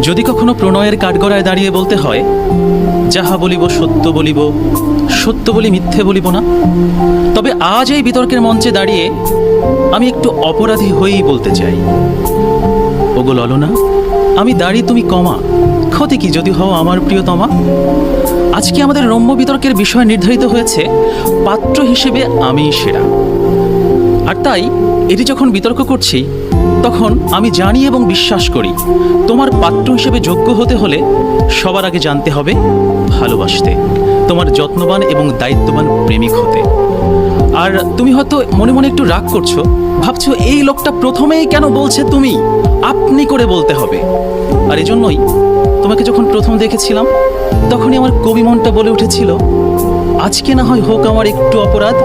যদি কখনো প্রণয়ের কাঠগড়ায় দাঁড়িয়ে বলতে হয়, যাহা বলিব সত্য বলিব, সত্য বলি মিথ্যে বলিব না, তবে আজ এই বিতর্কের মঞ্চে দাঁড়িয়ে আমি একটু অপরাধী হয়েই বলতে চাই, ওগো ললনা, আমি দাঁড়ি তুমি কমা, ক্ষতি কি যদি হও আমার প্রিয়তমা। আজকে আমাদের রম্য বিতর্কের বিষয় নির্ধারিত হয়েছে পাত্র হিসেবে আমিই সেরা। আর তাই এটি যখন বিতর্ক করছি, তখন আমি জানি এবং বিশ্বাস করি তোমার পাত্র হিসেবে যোগ্য হতে হলে সবার আগে জানতে হবে ভালোবাসতে, তোমার যত্নবান এবং দায়িত্ববান প্রেমিক হতে। আর তুমি হয়তো মনে মনে একটু রাগ করছো, ভাবছো এই লোকটা প্রথমেই কেন বলছে তুমি, আপনি করে বলতে হবে। আর এজন্যই তোমাকে যখন প্রথম দেখেছিলাম, তখনই আমার কবি মনটা বলে উঠেছিল, আজকে না হয় হোক আমার একটু অপরাধ,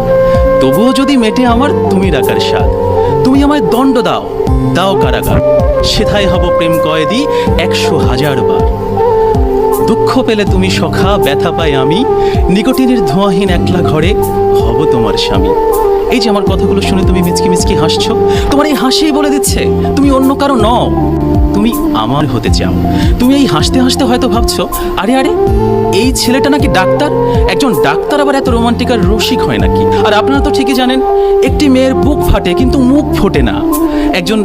তবুও যদি মেটে আমার তুমি রাখার স্বাদ। তুমি আমায় দণ্ড দাও, দাও কারাগার, সেথায় হব প্রেম কয়েদি 100,000 বার। দুঃখ পেলে তুমি সখা, ব্যথা পাই আমি, নিকোটিনের ধোঁয়াহীন একলা ঘরে হব তোমার স্বামী। এই যে আমার কথাগুলো শুনে তুমি মিচকি মিচকি হাসছো, তোমার এই হাসিই বলে দিচ্ছে তুমি অন্য কারো নও, তুমি আমার হতে চাও। তুমি এই হাসতে হাসতে হয়তো ভাবছো, আরে আরে এই ছেলেটা নাকি ডাক্তার, একজন ডাক্তার আবার এত রোমান্টিক আর রসিক হয় নাকি? আর আপনারা তো ঠিকই জানেন, একটি মেয়ের বুক ফাটে কিন্তু মুখ ফোটে না। একজন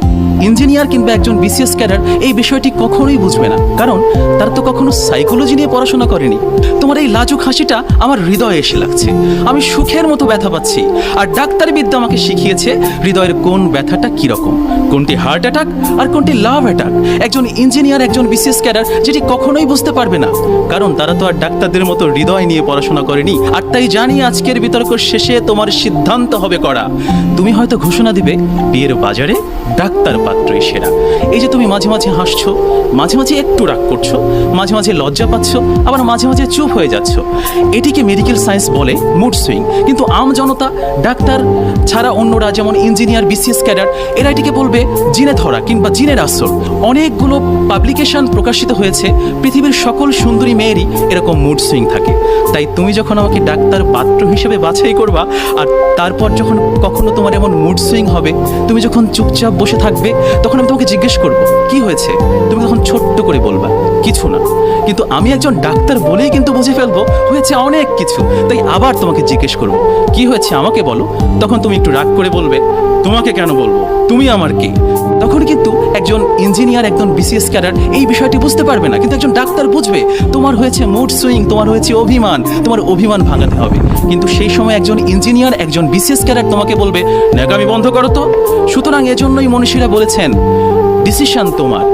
ইঞ্জিনিয়ার কিংবা একজন বিসিএস ক্যাডার এই বিষয়টি কখনোই বুঝবে না, কারণ তারা তো কখনো সাইকোলজি নিয়ে পড়াশোনা করেনি। তোমার এই লাজুক হাসিটা আমার হৃদয়ে এসে লাগছে, আমি সুখের মতো ব্যথা পাচ্ছি। আর ডাক্তারি বিদ্যা আমাকে শিখিয়েছে হৃদয়ের কোন ব্যথাটা কীরকম, কোনটি হার্ট অ্যাটাক আর কোনটি লাভ অ্যাটাক। একজন ইঞ্জিনিয়ার, একজন বিসিএস ক্যাডার যেটি কখনোই বুঝতে পারবে না, কারণ তারা তো আর ডাক্তারদের মতো হৃদয় নিয়ে পড়াশোনা করেনি। আর তাই জানি আজকের বিতর্ক শেষে তোমার সিদ্ধান্ত হবে করা। তুমি হয়তো ঘোষণা দিবে বিয়ের বাজারে ডাক্তার পাত্রই সেরা। এই যে তুমি মাঝে মাঝে হাসছো, মাঝে মাঝে একটু রাগ করছো, মাঝে মাঝে লজ্জা পাচ্ছ, আবার মাঝে মাঝে চুপ হয়ে যাচ্ছ, এটিকে মেডিকেল সায়েন্স বলে মুড সুইং। কিন্তু আম জনতা, ডাক্তার ছাড়া অন্যরা যেমন ইঞ্জিনিয়ার, বিসিএস ক্যাডার, এরা এটিকে বলবে জিনে ধরা কিংবা জিনের আসর। অনেকগুলো পাবলিকেশন প্রকাশিত হয়েছে, পৃথিবীর সকল সুন্দরী মেয়েরই এরকম মুড সুইং থাকে। তাই তুমি যখন আমাকে ডাক্তার পাত্র হিসেবে বাছাই করবা, আর তারপর যখন কখনো তোমার এমন মুড সুইং হবে, তুমি যখন চুপচাপ বসে থাকবে, তখন আমি তোমাকে জিজ্ঞেস করব কি হয়েছে, তুমি তখন ছোট্ট করে বলবা কিছু না। কিন্তু আমি একজন ডাক্তার বলেই কিন্তু বুঝে ফেলবো হয়েছে অনেক কিছু। তাই আবার তোমাকে জিজ্ঞেস করবো কি হয়েছে আমাকে বলো, তখন তুমি একটু রাগ করে বলবে তোমাকে কেন বলবো, তুমি আমার কে। তখন কিন্তু একজন ইঞ্জিনিয়ার, একজন বিসিএস ক্যাডার এই বিষয়টি বুঝতে পারবে না, কিন্তু একজন ডাক্তার বুঝবে তোমার হয়েছে মুড সুইং, তোমার হয়েছে অভিমান, তোমার অভিমান ভাঙাতে হবে। কিন্তু সেই সময় একজন ইঞ্জিনিয়ার, একজন বিসিএস ক্যাডার তোমাকে বলবে ন্যাকামি বন্ধ করো তো। সুতরাং এজন্যই মনীষীরা বলেছেন ডিসিশন তোমার।